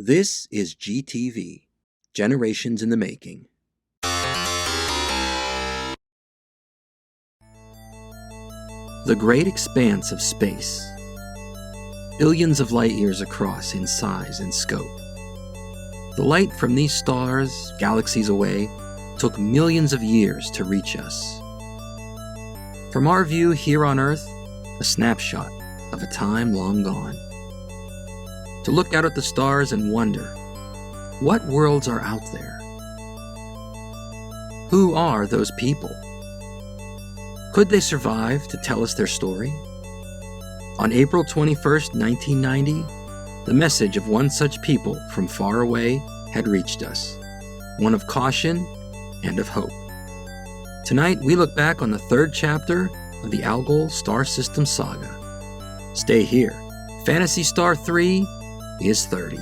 This is GTV, Generations in the Making. The great expanse of space. Billions of light years across in size and scope. The light from these stars, galaxies away, took millions of years to reach us. From our view here on Earth, a snapshot of a time long gone. To look out at the stars and wonder, what worlds are out there? Who are those people? Could they survive to tell us their story? On April 21st, 1990, the message of one such people from far away had reached us, one of caution and of hope. Tonight, we look back on the third chapter of the Algol Star System saga. Stay here. Phantasy Star 3 is 30.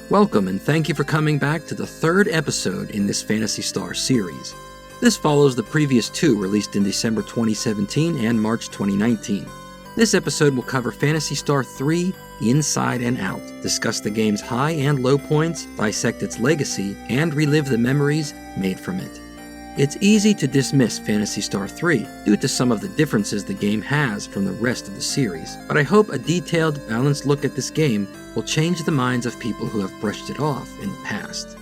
Welcome and thank you for coming back to the third episode in this Phantasy Star series. This follows the previous two released in December 2017 and March 2019. This episode will cover Phantasy Star 3 inside and out, discuss the game's high and low points, dissect its legacy, and relive the memories made from it. It's easy to dismiss Phantasy Star 3 due to some of the differences the game has from the rest of the series, but I hope a detailed, balanced look at this game will change the minds of people who have brushed it off in the past.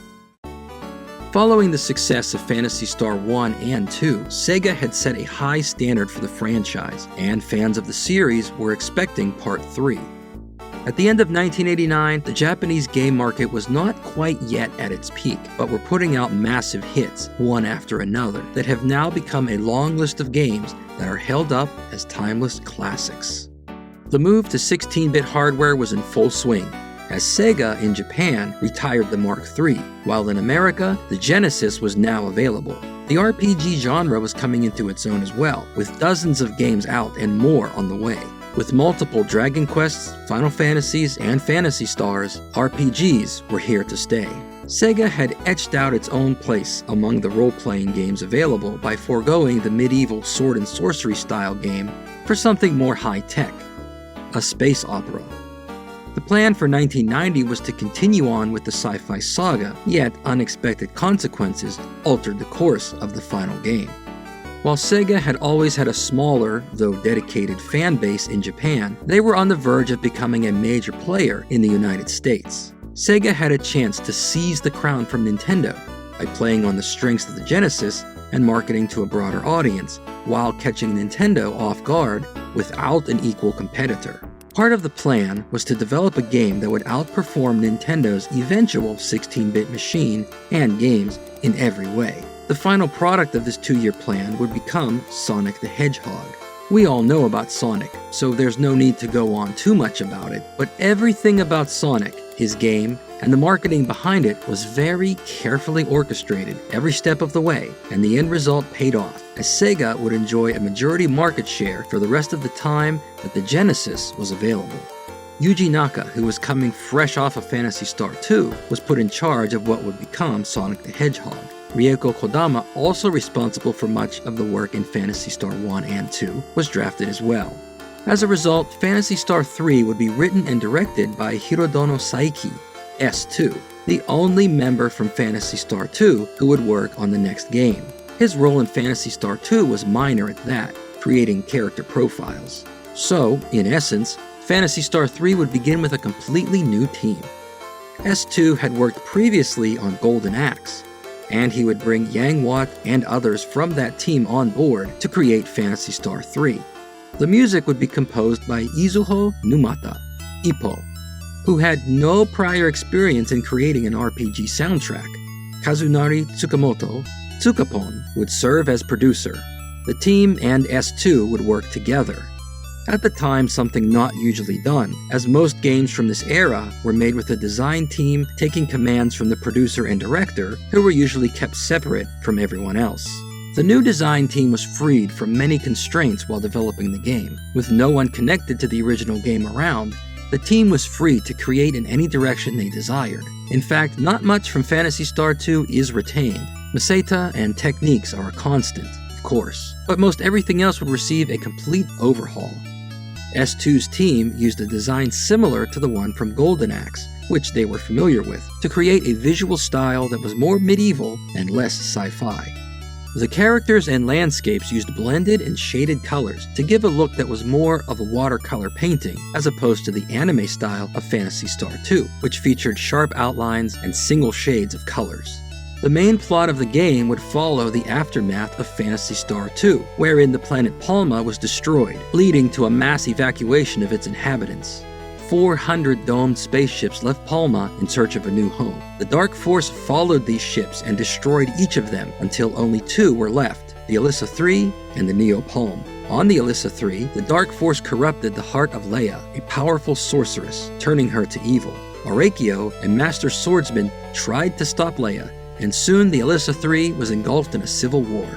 Following the success of Phantasy Star 1 and 2, Sega had set a high standard for the franchise, and fans of the series were expecting Part 3. At the end of 1989, the Japanese game market was not quite yet at its peak, but were putting out massive hits, one after another, that have now become a long list of games that are held up as timeless classics. The move to 16-bit hardware was in full swing, as Sega in Japan retired the Mark III, while in America, the Genesis was now available. The RPG genre was coming into its own as well, with dozens of games out and more on the way. With multiple Dragon Quests, Final Fantasies, and Phantasy Stars, RPGs were here to stay. Sega had etched out its own place among the role-playing games available by foregoing the medieval sword and sorcery style game for something more high-tech, a space opera. The plan for 1990 was to continue on with the sci-fi saga, yet unexpected consequences altered the course of the final game. While Sega had always had a smaller, though dedicated fan base in Japan, they were on the verge of becoming a major player in the United States. Sega had a chance to seize the crown from Nintendo by playing on the strengths of the Genesis and marketing to a broader audience, while catching Nintendo off guard without an equal competitor. Part of the plan was to develop a game that would outperform Nintendo's eventual 16-bit machine and games in every way. The final product of this 2-year plan would become Sonic the Hedgehog. We all know about Sonic, so there's no need to go on too much about it, but everything about Sonic, his game, and the marketing behind it was very carefully orchestrated every step of the way, and the end result paid off, as Sega would enjoy a majority market share for the rest of the time that the Genesis was available. Yuji Naka, who was coming fresh off of Phantasy Star 2, was put in charge of what would become Sonic the Hedgehog. Rieko Kodama, also responsible for much of the work in Phantasy Star 1 and 2, was drafted as well. As a result, Phantasy Star 3 would be written and directed by Hirodono Saiki, S2, the only member from Phantasy Star 2 who would work on the next game. His role in Phantasy Star 2 was minor at that, creating character profiles. So, in essence, Phantasy Star 3 would begin with a completely new team. S2 had worked previously on Golden Axe, and he would bring Yang Watt and others from that team on board to create Phantasy Star 3. The music would be composed by Izuho Numata, Ippo, who had no prior experience in creating an RPG soundtrack. Kazunari Tsukamoto, Tsukapon, would serve as producer. The team and S2 would work together. At the time, something not usually done, as most games from this era were made with a design team taking commands from the producer and director, who were usually kept separate from everyone else. The new design team was freed from many constraints while developing the game. With no one connected to the original game around, the team was free to create in any direction they desired. In fact, not much from Phantasy Star 2 is retained. Meseta and techniques are a constant, of course, but most everything else would receive a complete overhaul. S2's team used a design similar to the one from Golden Axe, which they were familiar with, to create a visual style that was more medieval and less sci-fi. The characters and landscapes used blended and shaded colors to give a look that was more of a watercolor painting, as opposed to the anime style of Phantasy Star 2, which featured sharp outlines and single shades of colors. The main plot of the game would follow the aftermath of Phantasy Star 2, wherein the planet Palma was destroyed, leading to a mass evacuation of its inhabitants. 400 domed spaceships left Palma in search of a new home. The Dark Force followed these ships and destroyed each of them until only 2 were left, the Alyssa 3 and the Neo Palm. On the Alyssa 3, the Dark Force corrupted the heart of Leia, a powerful sorceress, turning her to evil. Orakio, a master swordsman, tried to stop Leia, and soon the Alyssa 3 was engulfed in a civil war.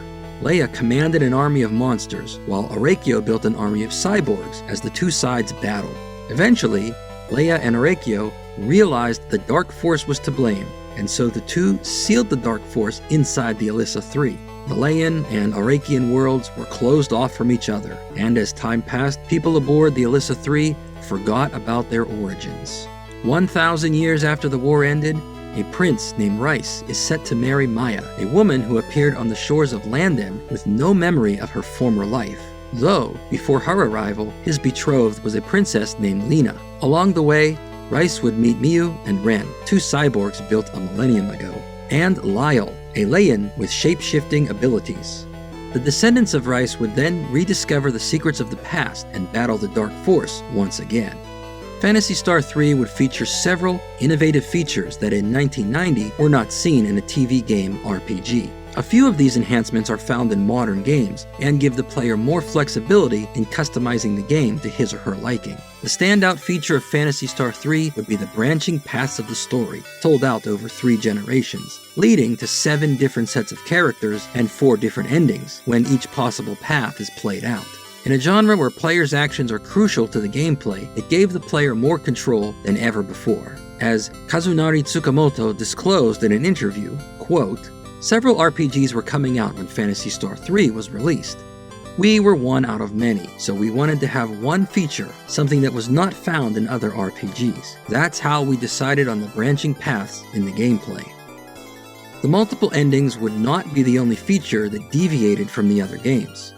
Leia commanded an army of monsters, while Orakio built an army of cyborgs as the two sides battled. Eventually, Leia and Orakio realized the Dark Force was to blame, and so the two sealed the Dark Force inside the Alyssa 3. The Leian and Orakian worlds were closed off from each other, and as time passed, people aboard the Alyssa 3 forgot about their origins. 1,000 years after the war ended, a prince named Rice is set to marry Maya, a woman who appeared on the shores of Landen with no memory of her former life. Though, before her arrival, his betrothed was a princess named Lena. Along the way, Rice would meet Miu and Ren, two cyborgs built a millennium ago, and Lyle, a Leian with shape-shifting abilities. The descendants of Rice would then rediscover the secrets of the past and battle the Dark Force once again. Phantasy Star 3 would feature several innovative features that in 1990 were not seen in a TV game RPG. A few of these enhancements are found in modern games and give the player more flexibility in customizing the game to his or her liking. The standout feature of Phantasy Star 3 would be the branching paths of the story, told out over 3 generations, leading to 7 different sets of characters and 4 different endings when each possible path is played out. In a genre where players' actions are crucial to the gameplay, it gave the player more control than ever before. As Kazunari Tsukamoto disclosed in an interview, quote, "Several RPGs were coming out when Phantasy Star 3 was released. We were one out of many, so we wanted to have one feature, something that was not found in other RPGs. That's how we decided on the branching paths in the gameplay." The multiple endings would not be the only feature that deviated from the other games.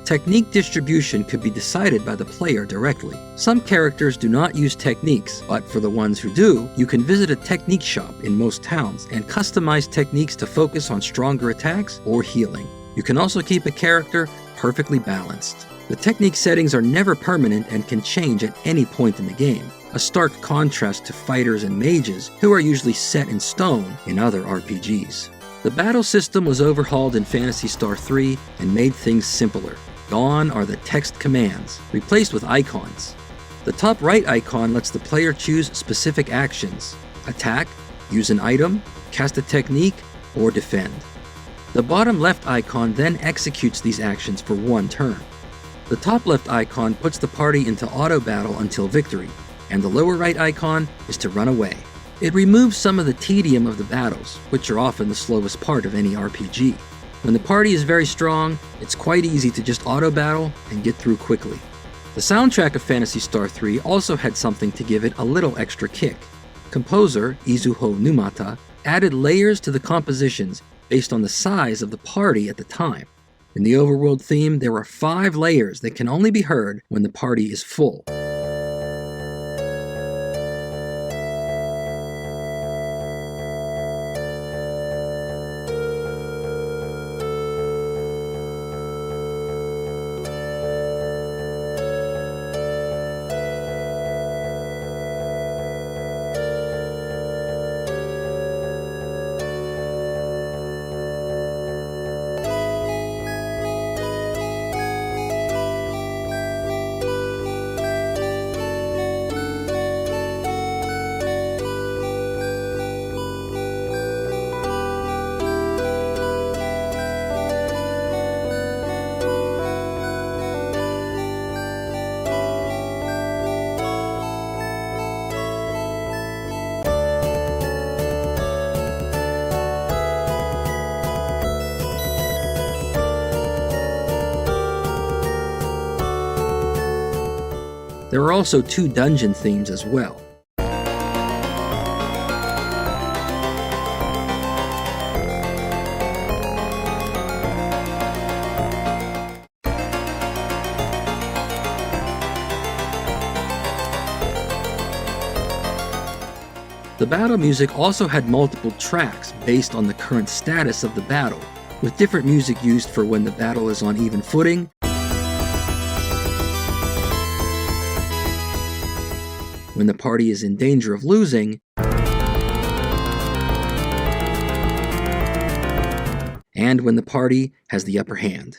Technique distribution could be decided by the player directly. Some characters do not use techniques, but for the ones who do, you can visit a technique shop in most towns and customize techniques to focus on stronger attacks or healing. You can also keep a character perfectly balanced. The technique settings are never permanent and can change at any point in the game, a stark contrast to fighters and mages who are usually set in stone in other RPGs. The battle system was overhauled in Phantasy Star 3 and made things simpler. Gone are the text commands, replaced with icons. The top right icon lets the player choose specific actions: attack, use an item, cast a technique, or defend. The bottom left icon then executes these actions for one turn. The top left icon puts the party into auto battle until victory, and the lower right icon is to run away. It removes some of the tedium of the battles, which are often the slowest part of any RPG. When the party is very strong, it's quite easy to just auto-battle and get through quickly. The soundtrack of Phantasy Star 3 also had something to give it a little extra kick. Composer Izuho Numata added layers to the compositions based on the size of the party at the time. In the overworld theme, there are 5 layers that can only be heard when the party is full. There are also 2 dungeon themes as well. The battle music also had multiple tracks based on the current status of the battle, with different music used for when the battle is on even footing, when the party is in danger of losing, and when the party has the upper hand.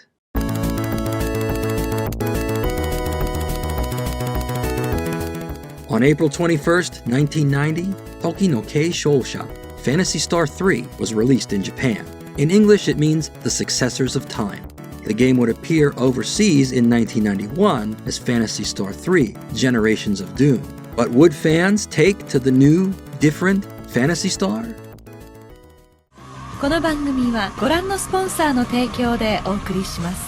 On April 21st, 1990, Toki no Kei Shōsha, Phantasy Star 3 was released in Japan. In English, it means The Successors of Time. The game would appear overseas in 1991 as Phantasy Star 3, Generations of Doom. But would fans take to the new, different Phantasy Star? この番組はご覧のスポンサーの提供でお送りします。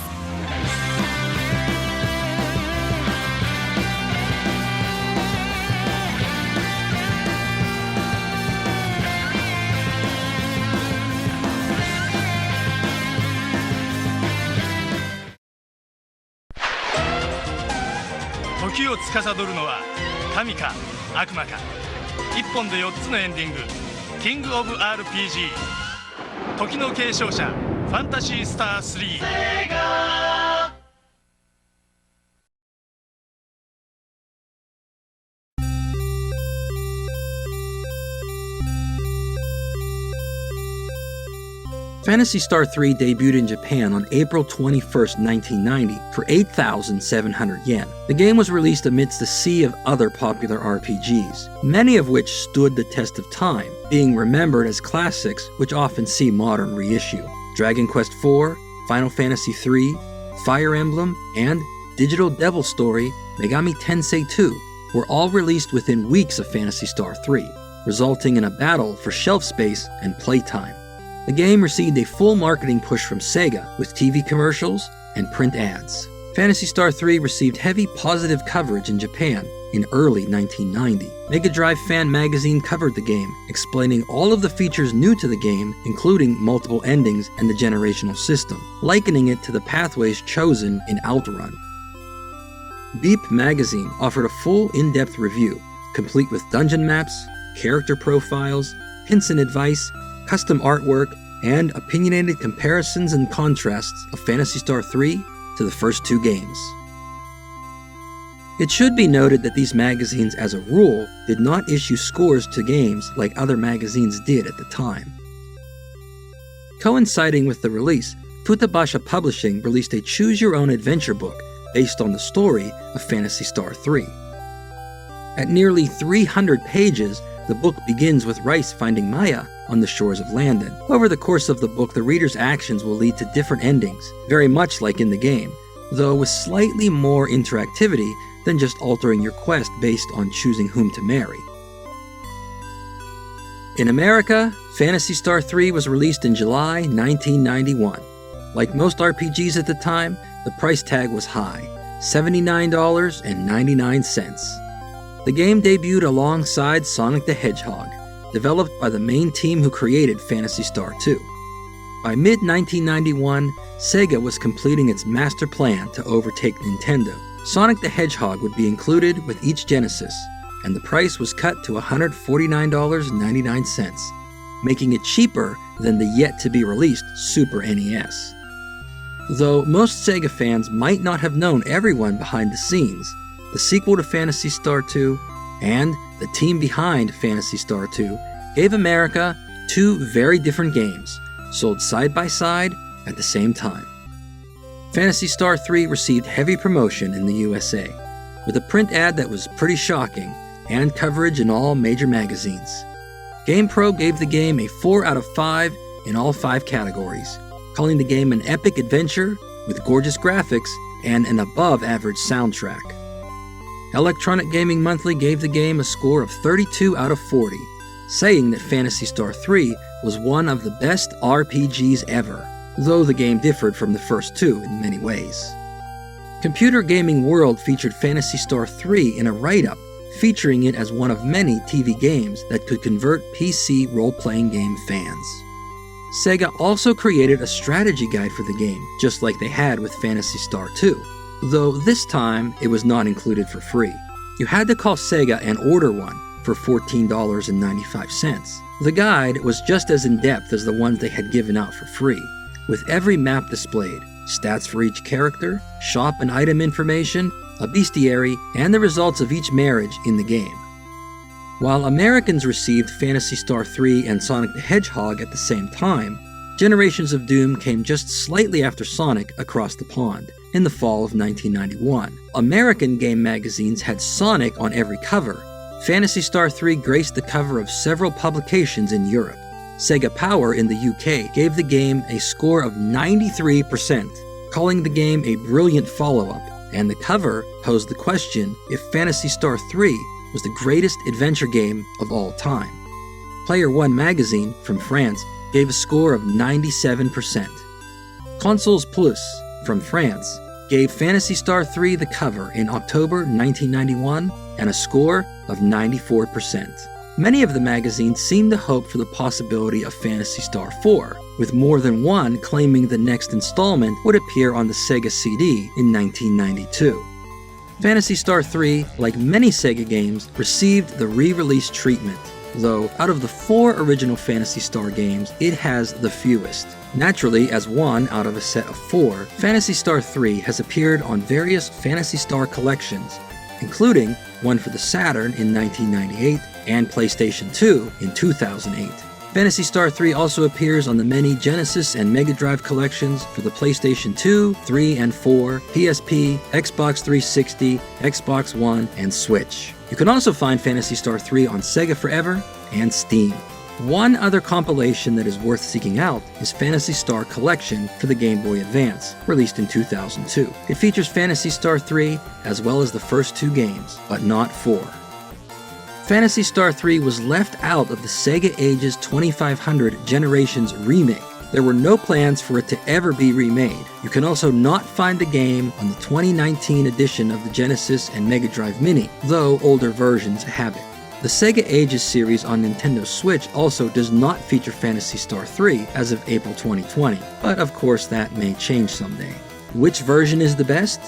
時を司るのは神か悪魔か。一本で4つのエンディング。キングオブ RPG。時の継承者ファンタシースター3。Phantasy Star 3 debuted in Japan on April 21st, 1990 for 8,700 yen. The game was released amidst a sea of other popular RPGs, many of which stood the test of time, being remembered as classics which often see modern reissue. Dragon Quest IV, Final Fantasy III, Fire Emblem, and Digital Devil Story Megami Tensei II were all released within weeks of Phantasy Star 3, resulting in a battle for shelf space and playtime. The game received a full marketing push from Sega with TV commercials and print ads. Phantasy Star 3 received heavy positive coverage in Japan in early 1990. Mega Drive Fan magazine covered the game, explaining all of the features new to the game, including multiple endings and the generational system, likening it to the pathways chosen in Outrun. Beep magazine offered a full in-depth review, complete with dungeon maps, character profiles, hints and advice, custom artwork, and opinionated comparisons and contrasts of Phantasy Star 3 to the first 2 games. It should be noted that these magazines, as a rule, did not issue scores to games like other magazines did at the time. Coinciding with the release, Futabasha Publishing released a choose-your-own-adventure book based on the story of Phantasy Star 3. At nearly 300 pages, the book begins with Rice finding Maya on the shores of Landon. Over the course of the book, the reader's actions will lead to different endings, very much like in the game, though with slightly more interactivity than just altering your quest based on choosing whom to marry. In America, Phantasy Star 3 was released in July 1991. Like most RPGs at the time, the price tag was high, $79.99. The game debuted alongside Sonic the Hedgehog, developed by the main team who created Phantasy Star 2. By mid-1991, Sega was completing its master plan to overtake Nintendo. Sonic the Hedgehog would be included with each Genesis, and the price was cut to $149.99, making it cheaper than the yet-to-be-released Super NES. Though most Sega fans might not have known everyone behind the scenes, the sequel to Phantasy Star 2 and the team behind Phantasy Star 2 gave America 2 very different games, sold side by side at the same time. Phantasy Star 3 received heavy promotion in the USA, with a print ad that was pretty shocking and coverage in all major magazines. GamePro gave the game a 4 out of 5 in all 5 categories, calling the game an epic adventure with gorgeous graphics and an above-average soundtrack. Electronic Gaming Monthly gave the game a score of 32 out of 40, saying that Phantasy Star 3 was one of the best RPGs ever, though the game differed from the first 2 in many ways. Computer Gaming World featured Phantasy Star 3 in a write-up, featuring it as one of many TV games that could convert PC role-playing game fans. Sega also created a strategy guide for the game, just like they had with Phantasy Star 2, though this time it was not included for free. You had to call Sega and order one for $14.95. The guide was just as in-depth as the ones they had given out for free, with every map displayed, stats for each character, shop and item information, a bestiary, and the results of each marriage in the game. While Americans received Phantasy Star 3 and Sonic the Hedgehog at the same time, Generations of Doom came just slightly after Sonic across the pond, in the fall of 1991. American game magazines had Sonic on every cover. Phantasy Star 3 graced the cover of several publications in Europe. Sega Power in the UK gave the game a score of 93%, calling the game a brilliant follow-up, and the cover posed the question if Phantasy Star 3 was the greatest adventure game of all time. Player One magazine, from France, gave a score of 97%. Consoles Plus, from France, gave Phantasy Star 3 the cover in October 1991 and a score of 94%. Many of the magazines seemed to hope for the possibility of Phantasy Star 4, with more than one claiming the next installment would appear on the Sega CD in 1992. Phantasy Star 3, like many Sega games, received the re-release treatment, though out of the 4 original Phantasy Star games, it has the fewest. Naturally, as one out of a set of 4, Phantasy Star 3 has appeared on various Phantasy Star collections, including one for the Saturn in 1998 and PlayStation 2 in 2008. Phantasy Star 3 also appears on the many Genesis and Mega Drive collections for the PlayStation 2, 3, and 4, PSP, Xbox 360, Xbox One, and Switch. You can also find Phantasy Star 3 on Sega Forever and Steam. One other compilation that is worth seeking out is Phantasy Star Collection for the Game Boy Advance, released in 2002. It features Phantasy Star 3 as well as the first 2 games, but not 4. Phantasy Star 3 was left out of the Sega Ages 2500 Generations remake. There were no plans for it to ever be remade. You can also not find the game on the 2019 edition of the Genesis and Mega Drive Mini, though older versions have it. The Sega Ages series on Nintendo Switch also does not feature Phantasy Star 3 as of April 2020, but of course that may change someday. Which version is the best?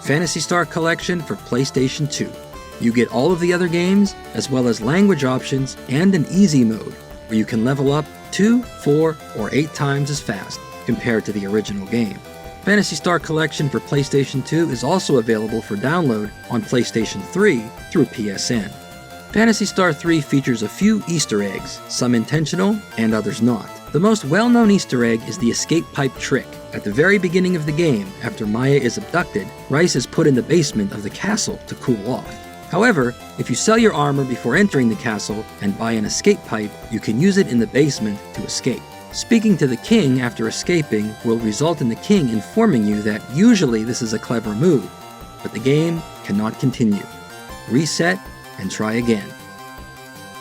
Phantasy Star Collection for PlayStation 2. You get all of the other games, as well as language options and an easy mode, where you can level up 2, 4, or 8 times as fast compared to the original game. Phantasy Star Collection for PlayStation 2 is also available for download on PlayStation 3 through PSN. Phantasy Star 3 features a few Easter eggs, some intentional and others not. The most well-known Easter egg is the escape pipe trick. At the very beginning of the game, after Maya is abducted, Rice is put in the basement of the castle to cool off. However, if you sell your armor before entering the castle and buy an escape pipe, you can use it in the basement to escape. Speaking to the king after escaping will result in the king informing you that usually this is a clever move, but the game cannot continue. Reset and try again.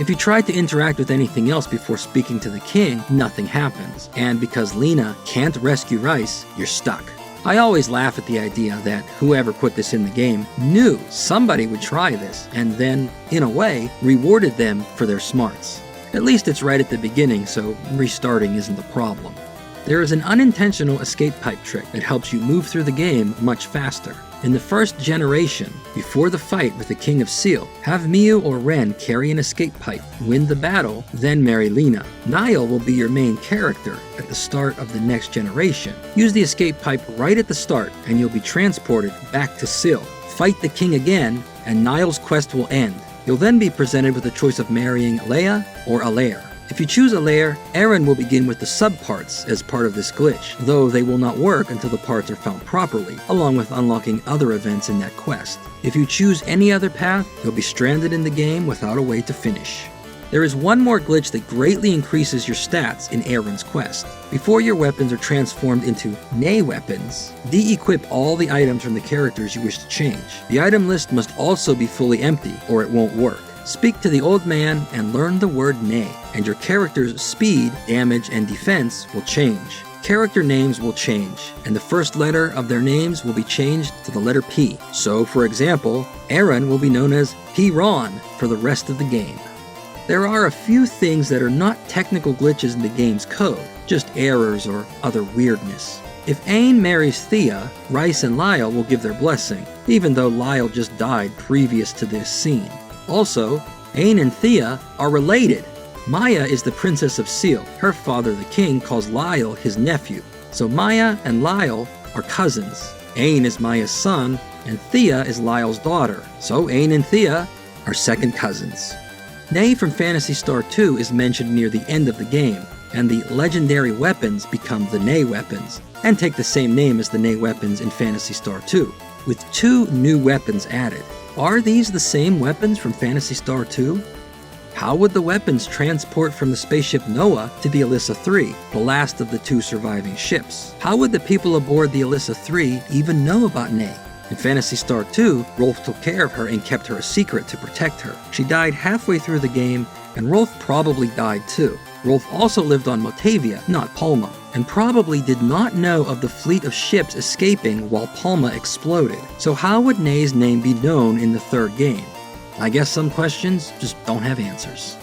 If you try to interact with anything else before speaking to the king, nothing happens, and because Lena can't rescue Rice, you're stuck. I always laugh at the idea that whoever put this in the game knew somebody would try this, and then, in a way, rewarded them for their smarts. At least it's right at the beginning, so restarting isn't the problem. There is an unintentional escape pipe trick that helps you move through the game much faster. In the first generation, before the fight with the King of Seal, have Miu or Ren carry an escape pipe, win the battle, then marry Lena. Niall will be your main character at the start of the next generation. Use the escape pipe right at the start and you'll be transported back to Seal. Fight the king again and Niall's quest will end. You'll then be presented with a choice of marrying Leia or Alair. If you choose Alair, Aaron will begin with the subparts as part of this glitch, though they will not work until the parts are found properly, along with unlocking other events in that quest. If you choose any other path, you'll be stranded in the game without a way to finish. There is one more glitch that greatly increases your stats in Aaron's quest. Before your weapons are transformed into Nay weapons, de-equip all the items from the characters you wish to change. The item list must also be fully empty, or it won't work. Speak to the old man and learn the word Nay, and your character's speed, damage, and defense will change. character names will change, and the first letter of their names will be changed to the letter P. So, for example, Aaron will be known as P-Ron for the rest of the game. There are a few things that are not technical glitches in the game's code, just errors or other weirdness. If Ain marries Thea, Rice and Lyle will give their blessing, even though Lyle just died previous to this scene. Also, Ain and Thea are related. Maya is the Princess of Seal. Her father, the king, calls Lyle his nephew. So Maya and Lyle are cousins. Ain is Maya's son, and Thea is Lyle's daughter. So Ain and Thea are second cousins. Nay from Phantasy Star 2 is mentioned near the end of the game, and the legendary weapons become the Nay weapons, and take the same name as the Nay weapons in Phantasy Star 2, with 2 new weapons added. Are these the same weapons from Phantasy Star 2? How would the weapons transport from the spaceship Noah to the Alyssa 3, the last of the 2 surviving ships? How would the people aboard the Alyssa 3 even know about Nay? In Phantasy Star 2, Rolf took care of her and kept her a secret to protect her. She died halfway through the game, and Rolf probably died too. Rolf also lived on Motavia, not Palma, and probably did not know of the fleet of ships escaping while Palma exploded. So how would Nay's name be known in the 3rd game? I guess some questions just don't have answers.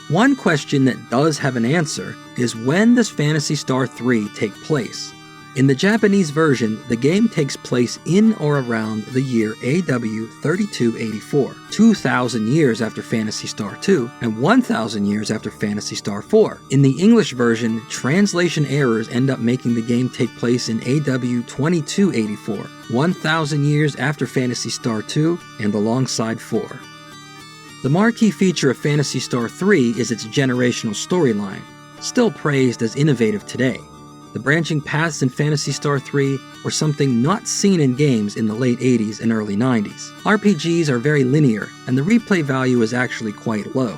One question that does have an answer is, when does Phantasy Star 3 take place? In the Japanese version, the game takes place in or around the year AW 3284, 2,000 years after Phantasy Star 2, and 1,000 years after Phantasy Star 4. In the English version, translation errors end up making the game take place in AW 2284, 1,000 years after Phantasy Star 2, and alongside 4. The marquee feature of Phantasy Star 3 is its generational storyline, still praised as innovative today. The branching paths in Phantasy Star 3 were something not seen in games in the late 80s and early 90s. RPGs are very linear, and the replay value is actually quite low.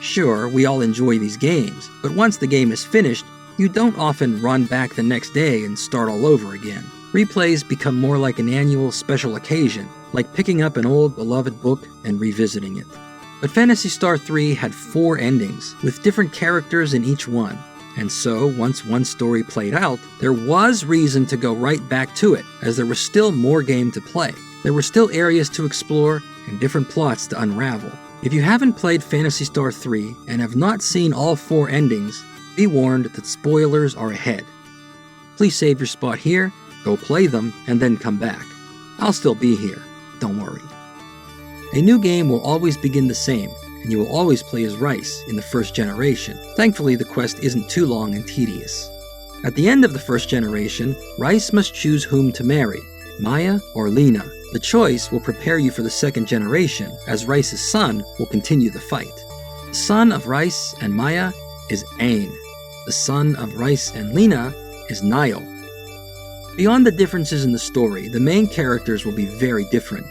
Sure, we all enjoy these games, but once the game is finished, you don't often run back the next day and start all over again. Replays become more like an annual special occasion, like picking up an old beloved book and revisiting it. But Phantasy Star 3 had 4 endings, with different characters in each one. And so, once one story played out, there was reason to go right back to it, as there was still more game to play. There were still areas to explore and different plots to unravel. If you haven't played Phantasy Star 3 and have not seen all 4 endings, be warned that spoilers are ahead. Please save your spot here, go play them, and then come back. I'll still be here, don't worry. A new game will always begin the same, and you will always play as Rice in the 1st generation. Thankfully, the quest isn't too long and tedious. At the end of the 1st generation, Rice must choose whom to marry, Maya or Lena. The choice will prepare you for the 2nd generation, as Rice's son will continue the fight. The son of Rice and Maya is Ain. The son of Rice and Lena is Niall. Beyond the differences in the story, the main characters will be very different.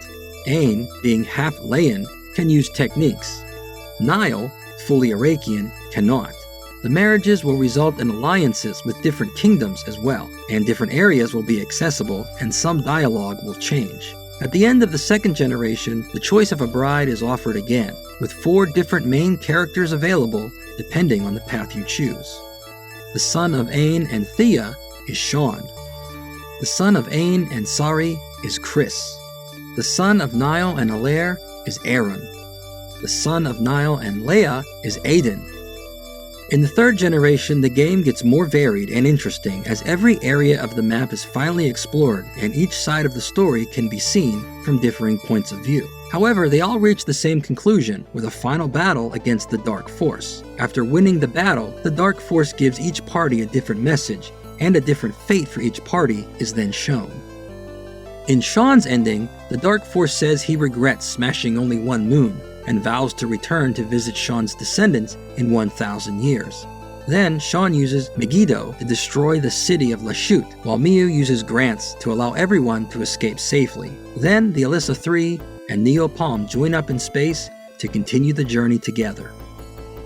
Ain, being half Layan, can use techniques. Niall, fully Arakian, cannot. The marriages will result in alliances with different kingdoms as well, and different areas will be accessible, and some dialogue will change. At the end of the 2nd generation, the choice of a bride is offered again, with 4 different main characters available depending on the path you choose. The son of Ain and Thea is Sean. The son of Ain and Sari is Chris. The son of Niall and Alair is Aaron. The son of Niall and Leia is Aiden. In the 3rd generation, the game gets more varied and interesting as every area of the map is finally explored and each side of the story can be seen from differing points of view. However, they all reach the same conclusion with a final battle against the Dark Force. After winning the battle, the Dark Force gives each party a different message, and a different fate for each party is then shown. In Sean's ending, the Dark Force says he regrets smashing only one moon, and vows to return to visit Sean's descendants in 1,000 years. Then, Sean uses Megiddo to destroy the city of Lashut, while Miu uses Grants to allow everyone to escape safely. Then, the Alyssa 3 and Neo Palm join up in space to continue the journey together.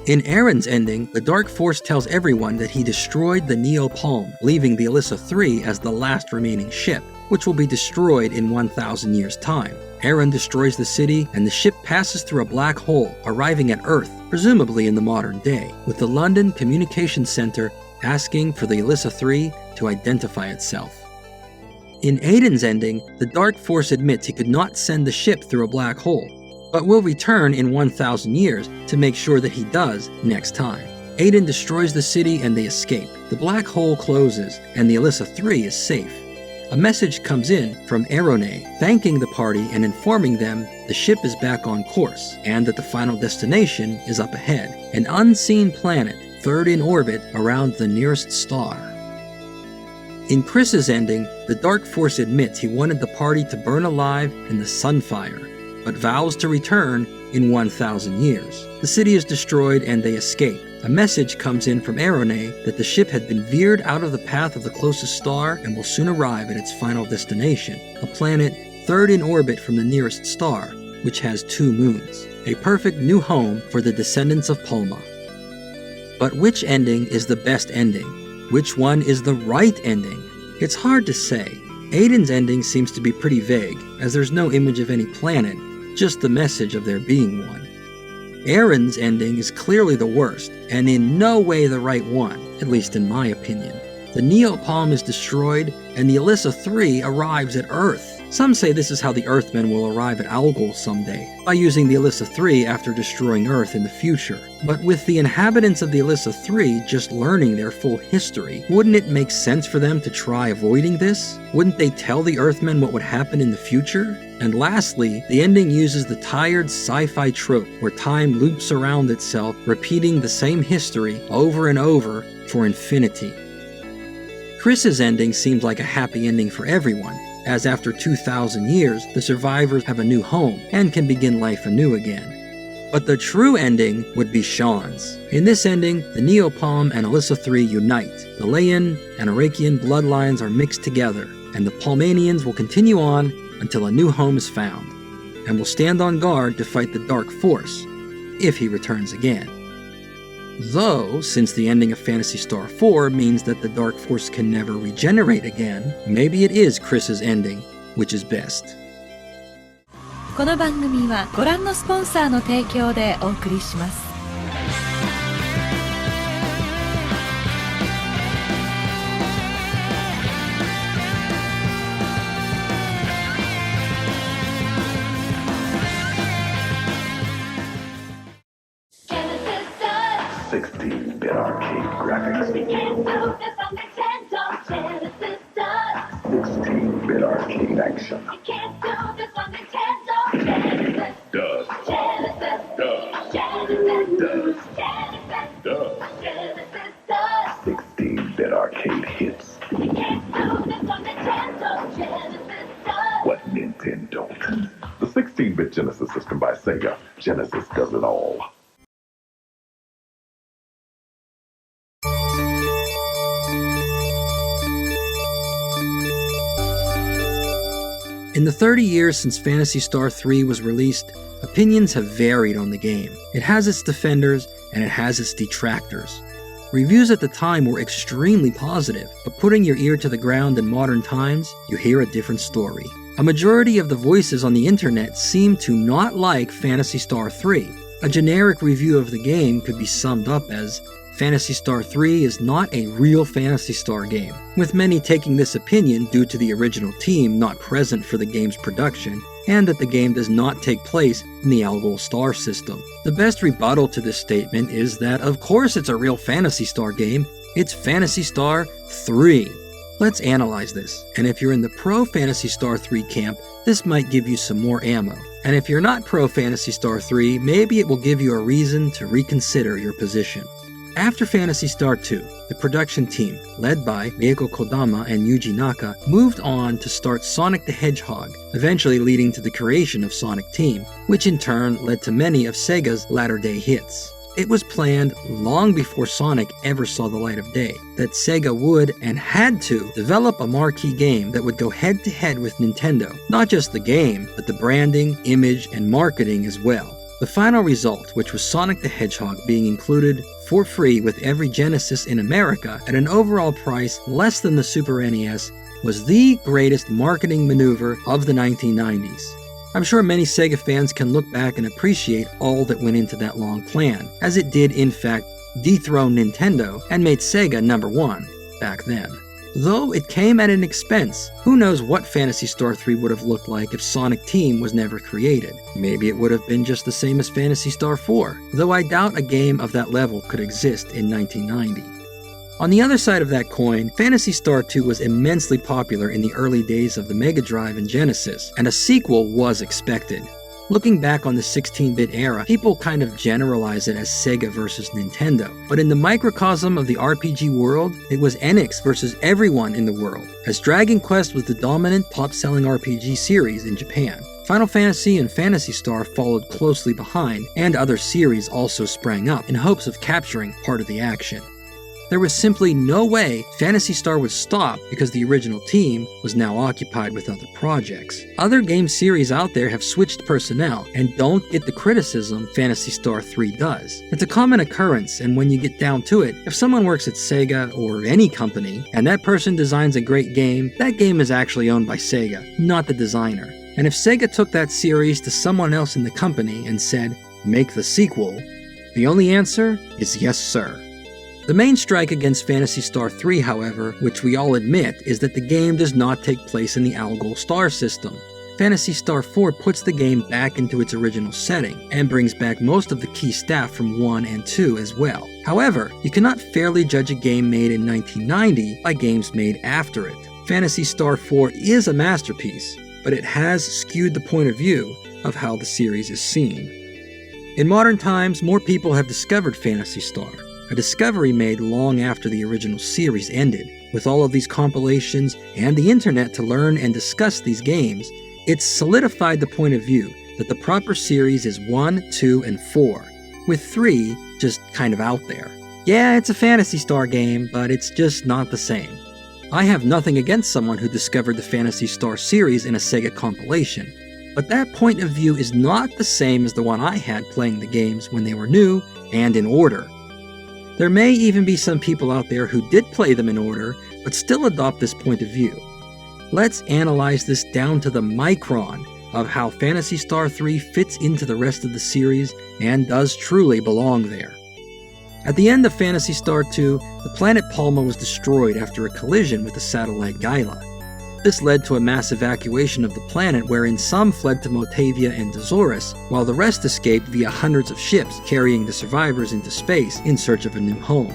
In Aaron's ending, the Dark Force tells everyone that he destroyed the Neo Palm, leaving the Alyssa 3 as the last remaining ship, which will be destroyed in 1,000 years' time. Aaron destroys the city, and the ship passes through a black hole, arriving at Earth, presumably in the modern day, with the London Communications Center asking for the Alyssa 3 to identify itself. In Aiden's ending, the Dark Force admits he could not send the ship through a black hole, but will return in 1,000 years to make sure that he does next time. Aiden destroys the city and they escape. The black hole closes and the Alyssa 3 is safe. A message comes in from Erone thanking the party and informing them the ship is back on course and that the final destination is up ahead, an unseen planet, third in orbit around the nearest star. In Chris's ending, the Dark Force admits he wanted the party to burn alive in the Sunfire, but vows to return in 1,000 years. The city is destroyed and they escape. A message comes in from Erone that the ship had been veered out of the path of the closest star and will soon arrive at its final destination, a planet third in orbit from the nearest star, which has 2 moons, a perfect new home for the descendants of Palma. But which ending is the best ending? Which one is the right ending? It's hard to say. Aiden's ending seems to be pretty vague, as there's no image of any planet, just the message of there being one. Aaron's ending is clearly the worst, and in no way the right one, at least in my opinion. The Neopalm is destroyed, and the Alyssa 3 arrives at Earth. Some say this is how the Earthmen will arrive at Algol someday, by using the Alyssa 3 after destroying Earth in the future. But with the inhabitants of the Alyssa 3 just learning their full history, wouldn't it make sense for them to try avoiding this? Wouldn't they tell the Earthmen what would happen in the future? And lastly, the ending uses the tired sci-fi trope where time loops around itself, repeating the same history over and over for infinity. Chris's ending seems like a happy ending for everyone, as after 2,000 years, the survivors have a new home and can begin life anew again. But the true ending would be Sean's. In this ending, the Neopalm and Alyssa 3 unite. The Leyan and Arakian bloodlines are mixed together, and the Palmanians will continue on until a new home is found, and will stand on guard to fight the Dark Force, if he returns again. Though, since the ending of Phantasy Star 4 means that the Dark Force can never regenerate again, maybe it is Chris's ending, which is best. この番組はご覧のスポンサーの提供でお送りします。16-bit arcade graphics. 16-bit arcade action. Does. 16-bit arcade hits. What Nintendo? The 16-bit Genesis system by Sega. Genesis does it all. In the 30 years since Phantasy Star 3 was released, opinions have varied on the game. It has its defenders and it has its detractors. Reviews at the time were extremely positive, but putting your ear to the ground in modern times, you hear a different story. A majority of the voices on the internet seem to not like Phantasy Star 3. A generic review of the game could be summed up as, Phantasy Star 3 is not a real Phantasy Star game, with many taking this opinion due to the original team not present for the game's production, and that the game does not take place in the Algol star system. The best rebuttal to this statement is that of course it's a real Phantasy Star game, it's Phantasy Star 3. Let's analyze this, and if you're in the pro Phantasy Star 3 camp, this might give you some more ammo. And if you're not pro Phantasy Star 3, maybe it will give you a reason to reconsider your position. After Phantasy Star 2, the production team, led by Reiko Kodama and Yuji Naka, moved on to start Sonic the Hedgehog, eventually leading to the creation of Sonic Team, which in turn led to many of Sega's latter-day hits. It was planned long before Sonic ever saw the light of day that Sega would and had to develop a marquee game that would go head-to-head with Nintendo. Not just the game, but the branding, image, and marketing as well. The final result, which was Sonic the Hedgehog being included for free with every Genesis in America at an overall price less than the Super NES, was the greatest marketing maneuver of the 1990s. I'm sure many Sega fans can look back and appreciate all that went into that long plan, as it did in fact dethroned Nintendo, and made Sega number 1 back then. Though it came at an expense, who knows what Phantasy Star 3 would have looked like if Sonic Team was never created. Maybe it would have been just the same as Phantasy Star 4, though I doubt a game of that level could exist in 1990. On the other side of that coin, Phantasy Star 2 was immensely popular in the early days of the Mega Drive and Genesis, and a sequel was expected. Looking back on the 16-bit era, people kind of generalize it as Sega versus Nintendo, but in the microcosm of the RPG world, it was Enix versus everyone in the world, as Dragon Quest was the dominant top-selling RPG series in Japan. Final Fantasy and Phantasy Star followed closely behind, and other series also sprang up in hopes of capturing part of the action. There was simply no way Phantasy Star would stop because the original team was now occupied with other projects. Other game series out there have switched personnel and don't get the criticism Phantasy Star 3 does. It's a common occurrence, and when you get down to it, if someone works at Sega or any company and that person designs a great game, that game is actually owned by Sega, not the designer. And if Sega took that series to someone else in the company and said, "Make the sequel," the only answer is yes, sir. The main strike against Phantasy Star 3, however, which we all admit, is that the game does not take place in the Algol star system. Phantasy Star 4 puts the game back into its original setting, and brings back most of the key staff from 1 and 2 as well. However, you cannot fairly judge a game made in 1990 by games made after it. Phantasy Star 4 is a masterpiece, but it has skewed the point of view of how the series is seen. In modern times, more people have discovered Phantasy Star, a discovery made long after the original series ended. With all of these compilations and the internet to learn and discuss these games, it's solidified the point of view that the proper series is 1, 2, and 4, with 3 just kind of out there. Yeah, it's a Phantasy Star game, but it's just not the same. I have nothing against someone who discovered the Phantasy Star series in a Sega compilation, but that point of view is not the same as the one I had playing the games when they were new and in order. There may even be some people out there who did play them in order, but still adopt this point of view. Let's analyze this down to the micron of how Phantasy Star 3 fits into the rest of the series and does truly belong there. At the end of Phantasy Star 2, the planet Palma was destroyed after a collision with the satellite Gaia. This led to a mass evacuation of the planet wherein some fled to Motavia and Dazorus, while the rest escaped via hundreds of ships carrying the survivors into space in search of a new home.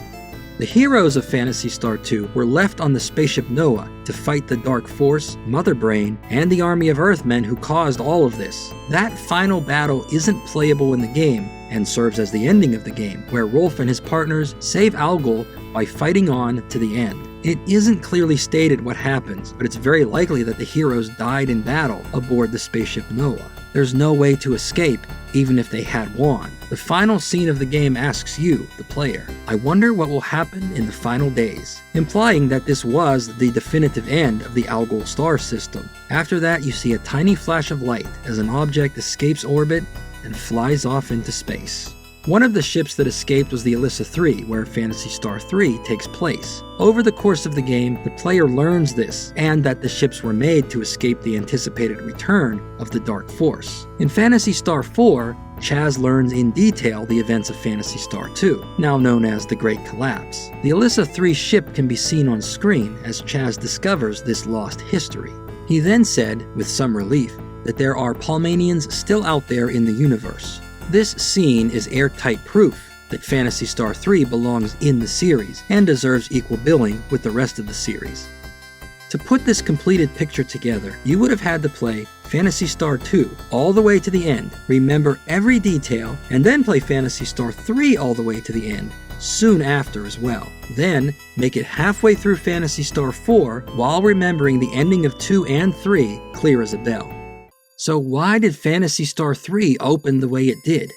The heroes of Phantasy Star 2 were left on the spaceship Noah to fight the Dark Force, Mother Brain, and the army of Earthmen who caused all of this. That final battle isn't playable in the game, and serves as the ending of the game, where Rolf and his partners save Algol by fighting on to the end. It isn't clearly stated what happens, but it's very likely that the heroes died in battle aboard the spaceship Noah. There's no way to escape, even if they had won. The final scene of the game asks you, the player, "I wonder what will happen in the final days," implying that this was the definitive end of the Algol star system. After that, you see a tiny flash of light as an object escapes orbit and flies off into space. One of the ships that escaped was the Alyssa 3, where Phantasy Star 3 takes place. Over the course of the game, the player learns this, and that the ships were made to escape the anticipated return of the Dark Force. In Phantasy Star 4, Chaz learns in detail the events of Phantasy Star 2, now known as the Great Collapse. The Alyssa 3 ship can be seen on screen as Chaz discovers this lost history. He then said, with some relief, that there are Palmanians still out there in the universe. This scene is airtight proof that Phantasy Star 3 belongs in the series and deserves equal billing with the rest of the series. To put this completed picture together, you would have had to play Phantasy Star 2 all the way to the end, remember every detail, and then play Phantasy Star 3 all the way to the end, soon after as well. Then, make it halfway through Phantasy Star 4 while remembering the ending of 2 and 3 clear as a bell. So why did Phantasy Star 3 open the way it did?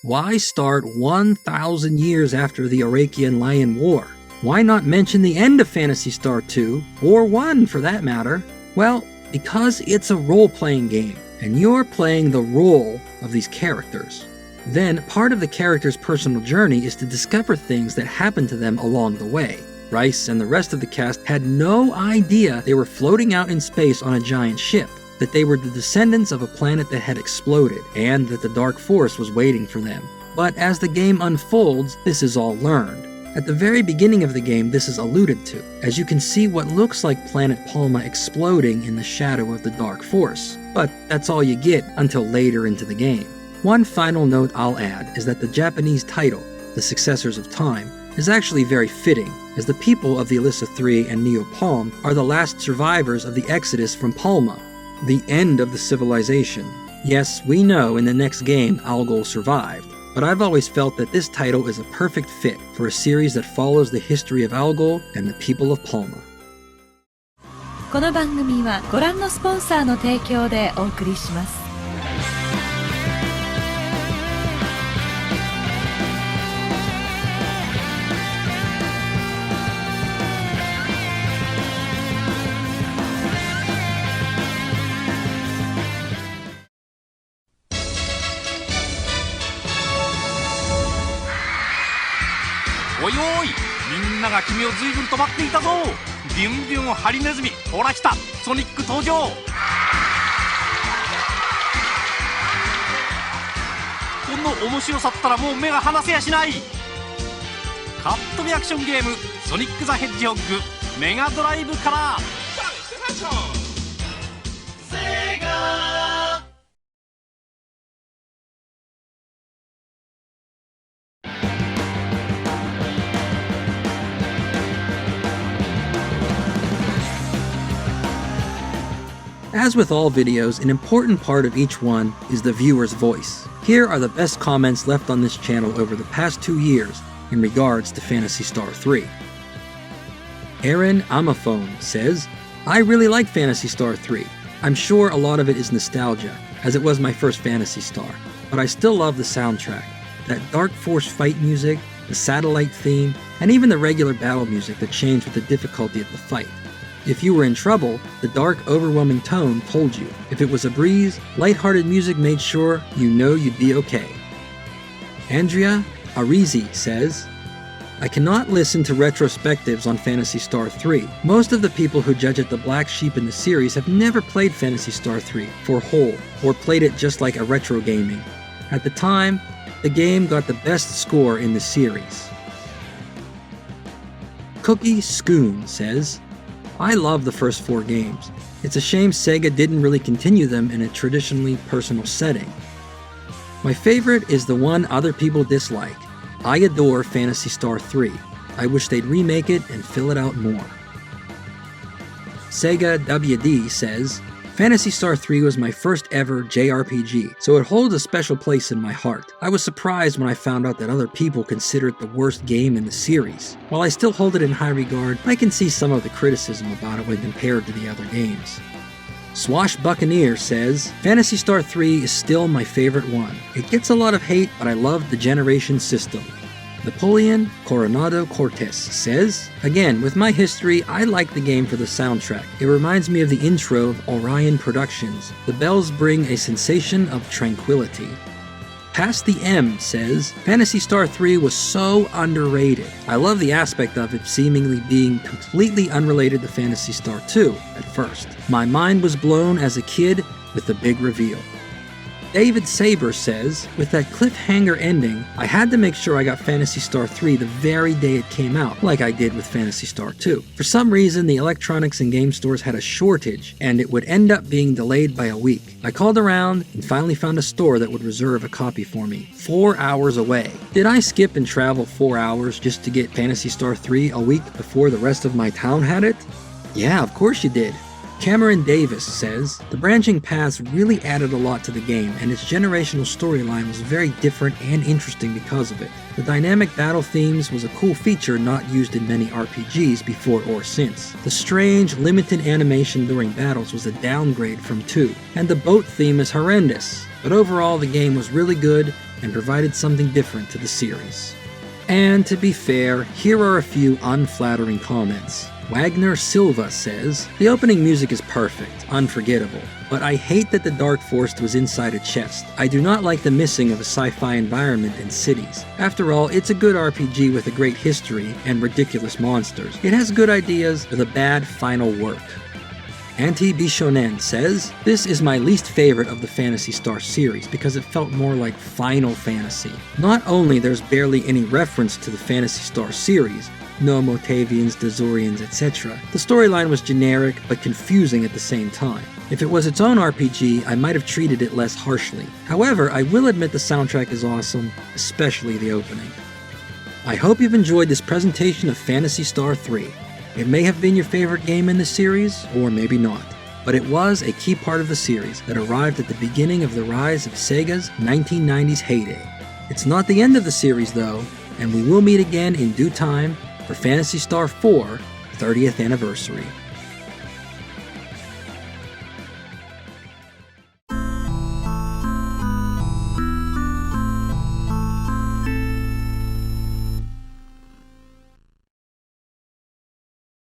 Why start 1,000 years after the Arakian Lion War? Why not mention the end of Phantasy Star 2, or 1 for that matter? Well, because it's a role-playing game, and you're playing the role of these characters. Then, part of the character's personal journey is to discover things that happen to them along the way. Rice and the rest of the cast had no idea they were floating out in space on a giant ship, that they were the descendants of a planet that had exploded, and that the Dark Force was waiting for them. But as the game unfolds, this is all learned. At the very beginning of the game, this is alluded to, as you can see what looks like Planet Palma exploding in the shadow of the Dark Force. But that's all you get until later into the game. One final note I'll add is that the Japanese title, The Successors of Time, is actually very fitting, as the people of the Alyssa 3 and Neo Palm are the last survivors of the exodus from Palma, the end of the civilization. Yes, we know in the next game Algol survived, but I've always felt that this title is a perfect fit for a series that follows the history of Algol and the people of Palma. この番組はご覧のスポンサーの提供でお送りします。おいおい、みんなが君を随分と待っていたぞ。ビュンビュンハリネズミ、ほら来た、ソニック登場。この面白さったらもう目が離せやしない。カットビアクションゲームソニック・ザ・ヘッジホッグメガドライブから。As with all videos, an important part of each one is the viewer's voice. Here are the best comments left on this channel over the past 2 years in regards to Phantasy Star 3. Aaron Amaphone says, I really like Phantasy Star 3. I'm sure a lot of it is nostalgia, as it was my first Phantasy Star, but I still love the soundtrack. That Dark Force fight music, the satellite theme, and even the regular battle music that changed with the difficulty of the fight. If you were in trouble, the dark, overwhelming tone told you. If it was a breeze, lighthearted music made sure you know you'd be okay. Andrea Arizi says, I cannot listen to retrospectives on Phantasy Star 3. Most of the people who judge it the black sheep in the series have never played Phantasy Star 3 for whole, or played it just like a retro gaming. At the time, the game got the best score in the series. Cookie Scoon says, I love the first 4 games. It's a shame Sega didn't really continue them in a traditionally personal setting. My favorite is the one other people dislike. I adore Phantasy Star 3. I wish they'd remake it and fill it out more. Sega WD says, Phantasy Star 3 was my first ever JRPG, so it holds a special place in my heart. I was surprised when I found out that other people consider it the worst game in the series. While I still hold it in high regard, I can see some of the criticism about it when compared to the other games. Swash Buccaneer says, Phantasy Star 3 is still my favorite one. It gets a lot of hate, but I love the generation system. Napoleon Coronado Cortes says, again, with my history, I like the game for the soundtrack. It reminds me of the intro of Orion Productions. The bells bring a sensation of tranquility. Past the M says, Phantasy Star 3 was so underrated. I love the aspect of it seemingly being completely unrelated to Phantasy Star 2 at first. My mind was blown as a kid with the big reveal. David Saber says, with that cliffhanger ending, I had to make sure I got Phantasy Star 3 the very day it came out, like I did with Phantasy Star 2. For some reason, the electronics and game stores had a shortage, and it would end up being delayed by a week. I called around and finally found a store that would reserve a copy for me, 4 hours away. Did I skip and travel 4 hours just to get Phantasy Star 3 a week before the rest of my town had it? Yeah, of course you did. Cameron Davis says, the branching paths really added a lot to the game, and its generational storyline was very different and interesting because of it. The dynamic battle themes was a cool feature not used in many RPGs before or since. The strange, limited animation during battles was a downgrade from 2, and the boat theme is horrendous, but overall the game was really good and provided something different to the series. And to be fair, here are a few unflattering comments. Wagner Silva says, the opening music is perfect, unforgettable, but I hate that the Dark Force was inside a chest. I do not like the missing of a sci-fi environment and cities. After all, it's a good RPG with a great history and ridiculous monsters. It has good ideas with a bad final work. Anti-Bishonen says, "This is my least favorite of the Phantasy Star series because it felt more like Final Fantasy. Not only there's barely any reference to the Phantasy Star series, no Motavians, Dazorians, etc. The storyline was generic but confusing at the same time. If it was its own RPG, I might have treated it less harshly. However, I will admit the soundtrack is awesome, especially the opening." I hope you've enjoyed this presentation of Phantasy Star 3. It may have been your favorite game in the series, or maybe not, but it was a key part of the series that arrived at the beginning of the rise of Sega's 1990s heyday. It's not the end of the series though, and we will meet again in due time for Phantasy Star 4 30th anniversary.